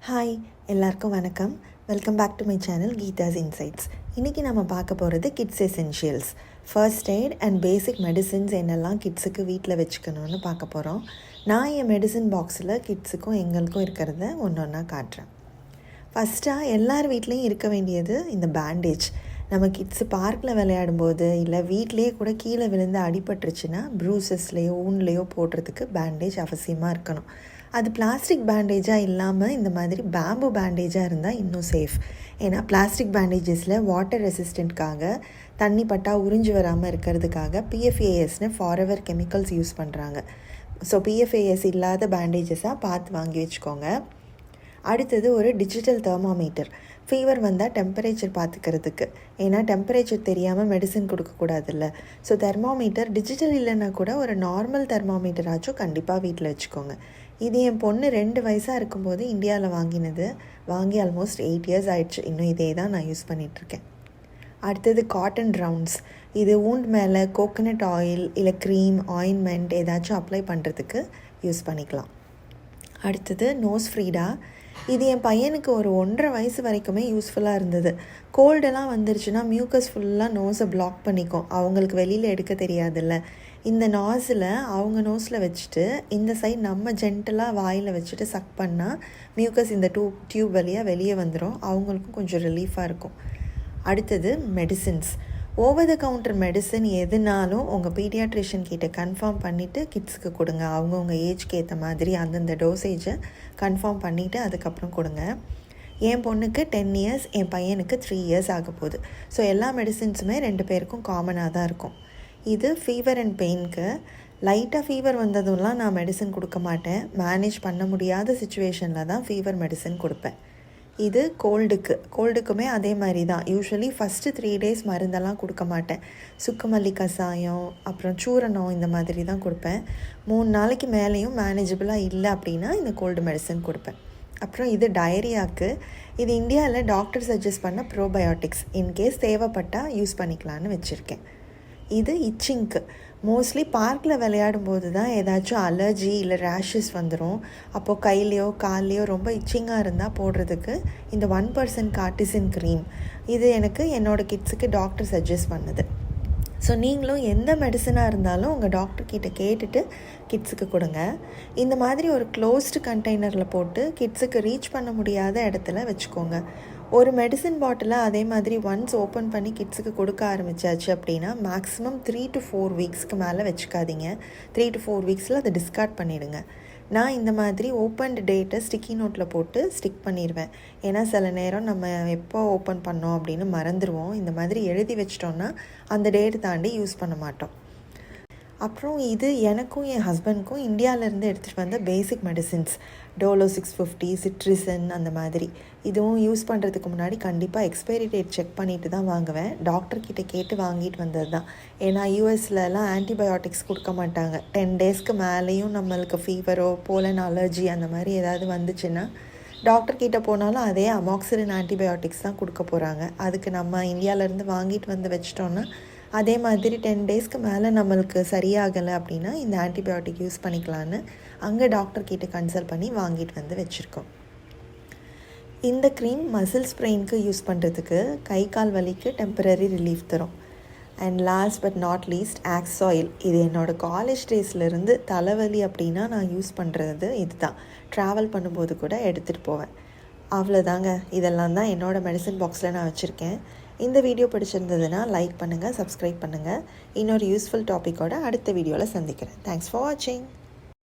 Hi எல்லாருக்கும் வணக்கம். Welcome back to my channel Geetha's insights. இன்றைக்கி நம்ம பார்க்க போகிறது kids essentials, first aid and basic medicines என்னெல்லாம் கிட்ஸுக்கு வீட்டில் வச்சுக்கணும்னு பார்க்க போகிறோம். நான் என் மெடிசன் பாக்ஸில் கிட்ஸுக்கும் எங்களுக்கும் இருக்கிறத ஒன்று ஒன்றா காட்டுறேன். ஃபஸ்ட்டாக எல்லார் வீட்லேயும் இருக்க வேண்டியது இந்த பேண்டேஜ். நம்ம கிட்ஸு பார்க்கில் விளையாடும்போது இல்லை வீட்லேயே கூட கீழே விழுந்து அடிபட்டுருச்சுன்னா ப்ரூசஸ்லேயோ ஊன்லேயோ போடுறதுக்கு பேண்டேஜ் அவசியமாக இருக்கணும். அது பிளாஸ்டிக் பேண்டேஜாக இல்லாமல் இந்த மாதிரி பேம்பு பேண்டேஜாக இருந்தால் இன்னும் சேஃப். ஏன்னா பிளாஸ்டிக் பேண்டேஜஸில் வாட்டர் ரெசிஸ்டண்ட்காக தண்ணி பட்டால் உறிஞ்சு வராமல் இருக்கிறதுக்காக PFASன்னு ஃபாரெவர் கெமிக்கல்ஸ் யூஸ் பண்ணுறாங்க. ஸோ PFAS இல்லாத பேண்டேஜஸாக பார்த்து வாங்கி வச்சுக்கோங்க. அடுத்தது ஒரு டிஜிட்டல் தெர்மாமீட்டர். ஃபீவர் வந்தால் டெம்பரேச்சர் பார்த்துக்கிறதுக்கு. ஏன்னா டெம்பரேச்சர் தெரியாமல் மெடிசன் கொடுக்கக்கூடாதுல்ல. ஸோ தெர்மாமீட்டர் டிஜிட்டல் இல்லைன்னா கூட ஒரு நார்மல் தெர்மாமீட்டராச்சும் கண்டிப்பாக வீட்டில் வச்சுக்கோங்க. இது என் பொண்ணு 2 வயசாக இருக்கும்போது இந்தியாவில் வாங்கி ஆல்மோஸ்ட் 8 இயர்ஸ் ஆயிடுச்சு. இன்னும் இதே தான் நான் யூஸ் பண்ணிகிட்ருக்கேன். அடுத்தது காட்டன் ரவுண்ட்ஸ். இது ஊண்ட் மேலே கோகனட் ஆயில் இல்லை க்ரீம் ஆயின்மெண்ட் ஏதாச்சும் அப்ளை பண்ணுறதுக்கு யூஸ் பண்ணிக்கலாம். அடுத்தது நோஸ் ஃப்ரீடா. இது என் பையனுக்கு ஒரு 1.5 வயசு வரைக்குமே யூஸ்ஃபுல்லாக இருந்தது. கோல்டெல்லாம் வந்துருச்சுன்னா மியூக்கஸ் ஃபுல்லாக நோஸை பிளாக் பண்ணிக்கும். அவங்களுக்கு வெளியில் எடுக்க தெரியாதுல்ல. இந்த நாஸில் அவங்க நோஸில் வச்சுட்டு இந்த சைட் நம்ம ஜென்டலாக வாயில் வச்சுட்டு சக் பண்ணால் மியூக்கஸ் இந்த டியூப் வழியாக வெளியே வந்துடும். அவங்களுக்கும் கொஞ்சம் ரிலீஃபாக இருக்கும். அடுத்தது medicines. Over the counter medicine எதுனாலும் உங்கள் பீடியாட்ரிஷியன் கிட்ட கன்ஃபார்ம் பண்ணிவிட்டு கிட்ஸுக்கு கொடுங்க. அவங்கவுங்க ஏஜ்க்கு ஏற்ற மாதிரி அந்தந்த டோசேஜை கன்ஃபார்ம் பண்ணிவிட்டு அதுக்கப்புறம் கொடுங்க. என் பொண்ணுக்கு 10 இயர்ஸ், என் பையனுக்கு 3 இயர்ஸ் ஆக போகுது. ஸோ எல்லா மெடிசின்ஸுமே 2 பேருக்கும் காமனாக தான் இருக்கும். இது ஃபீவர் அண்ட் பெயினுக்கு. லைட்டாக ஃபீவர் வந்ததும்லாம் நான் மெடிசன் கொடுக்க மாட்டேன். மேனேஜ் பண்ண முடியாத சுச்சுவேஷனில் தான் ஃபீவர் மெடிசன் கொடுப்பேன். இது கோல்டுக்குமே அதே மாதிரி தான். யூஸ்வலி ஃபஸ்ட்டு 3 days மருந்தெல்லாம் கொடுக்க மாட்டேன். சுக்குமல்லி கசாயம் அப்புறம் சூரணம் இந்த மாதிரி தான் கொடுப்பேன். 3 நாளைக்கு மேலேயும் மேனேஜபிளாக இல்லை அப்படின்னா இந்த கோல்டு மெடிசன் கொடுப்பேன். அப்புறம் இது டயரியாவுக்கு. இது இந்தியாவில் டாக்டர் சஜஸ்ட் பண்ண ப்ரோபயோட்டிக்ஸ். இன்கேஸ் தேவைப்பட்டால் யூஸ் பண்ணிக்கலான்னு வச்சுருக்கேன். இது இச்சிங்க்கு. மோஸ்ட்லி பார்க்கில் விளையாடும்போது தான் ஏதாச்சும் அலர்ஜி இல்லை ரேஷஸ் வந்துடும். அப்போது கையிலையோ கால்லையோ ரொம்ப இச்சிங்காக இருந்தால் போடுறதுக்கு இந்த 1% கார்டிசின் க்ரீம். இது எனக்கு என்னோடய கிட்ஸுக்கு டாக்டர் சஜஸ்ட் பண்ணுது. ஸோ நீங்களும் எந்த மெடிசனாக இருந்தாலும் உங்கள் டாக்டர்கிட்ட கேட்டுட்டு கிட்ஸுக்கு கொடுங்க. இந்த மாதிரி ஒரு க்ளோஸ்டு கண்டெய்னரில் போட்டு கிட்ஸுக்கு ரீச் பண்ண முடியாத இடத்துல வச்சுக்கோங்க. ஒரு மெடிசன் பாட்டிலை அதே மாதிரி ஒன்ஸ் ஓப்பன் பண்ணி கிட்ஸுக்கு கொடுக்க ஆரம்பித்தாச்சு அப்படின்னா மேக்ஸிமம் 3 to 4 வீக்ஸ்க்கு மேலே வச்சுக்காதீங்க. 3 to 4 வீக்ஸில் அதை டிஸ்கார்ட் பண்ணிவிடுங்க. நான் இந்த மாதிரி ஓப்பன்டு டேட்டை ஸ்டிக்கி நோட்டில் போட்டு ஸ்டிக் பண்ணிடுவேன். ஏன்னா சில நேரம் நம்ம எப்போ ஓப்பன் பண்ணோம் அப்படின்னு மறந்துடுவோம். இந்த மாதிரி எழுதி வச்சிட்டோன்னா அந்த டேட் தாண்டி யூஸ் பண்ண மாட்டோம். அப்புறம் இது எனக்கும் என் ஹஸ்பண்ட்க்கும் இந்தியாவிலேருந்து எடுத்துகிட்டு வந்த பேசிக் மெடிசின்ஸ். டோலோ 650, சிட்ரிசன் அந்த மாதிரி. இதுவும் யூஸ் பண்ணுறதுக்கு முன்னாடி கண்டிப்பாக எக்ஸ்பைரி டேட் செக் பண்ணிவிட்டு தான் வாங்குவேன். டாக்டர்கிட்ட கேட்டு வாங்கிட்டு வந்தது தான். ஏன்னா யூஎஸ்லலாம் ஆன்டிபயோட்டிக்ஸ் கொடுக்க மாட்டாங்க. 10 daysக்கு மேலேயும் நம்மளுக்கு ஃபீவரோ போலன் அலர்ஜி அந்த மாதிரி ஏதாவது வந்துச்சுன்னா டாக்டர்கிட்ட போனாலும் அதே அமாக்சிலின் ஆன்டிபயோட்டிக்ஸ் தான் கொடுக்க போகிறாங்க. அதுக்கு நம்ம இந்தியாவிலேருந்து வாங்கிட்டு வந்து வச்சிட்டோன்னா அதே மாதிரி 10 daysக்கு மேலே நம்மளுக்கு சரியாகலை அப்படின்னா இந்த ஆன்டிபயோட்டிக் யூஸ் பண்ணிக்கலான்னு அங்கே டாக்டர்கிட்ட கன்சல்ட் பண்ணி வாங்கிட்டு வந்து வச்சுருக்கோம். இந்த க்ரீம் மசில் ஸ்ப்ரெயினுக்கு யூஸ் பண்ணுறதுக்கு கை கால் வலிக்கு டெம்பரரி ரிலீஃப் தரும். And last but not least axe oil. இது என்னோடய காலேஜ் டேஸ்லேருந்து தலைவலி அப்படின்னா நான் யூஸ் பண்ணுறது இது தான். ட்ராவல் பண்ணும்போது கூட எடுத்துகிட்டு போவேன். அவ்வளோதாங்க. இதெல்லாம் தான் என்னோடய மெடிசன் பாக்ஸில் நான் வச்சுருக்கேன். இந்த வீடியோ பிடிச்சிருந்ததுன்னா லைக் பண்ணுங்கள், சப்ஸ்கிரைப் பண்ணுங்கள். இன்னொரு யூஸ்ஃபுல் டாப்பிக்கோட அடுத்த வீடியோவில் சந்திக்கிறேன். தேங்க்ஸ் ஃபார் வாட்சிங்.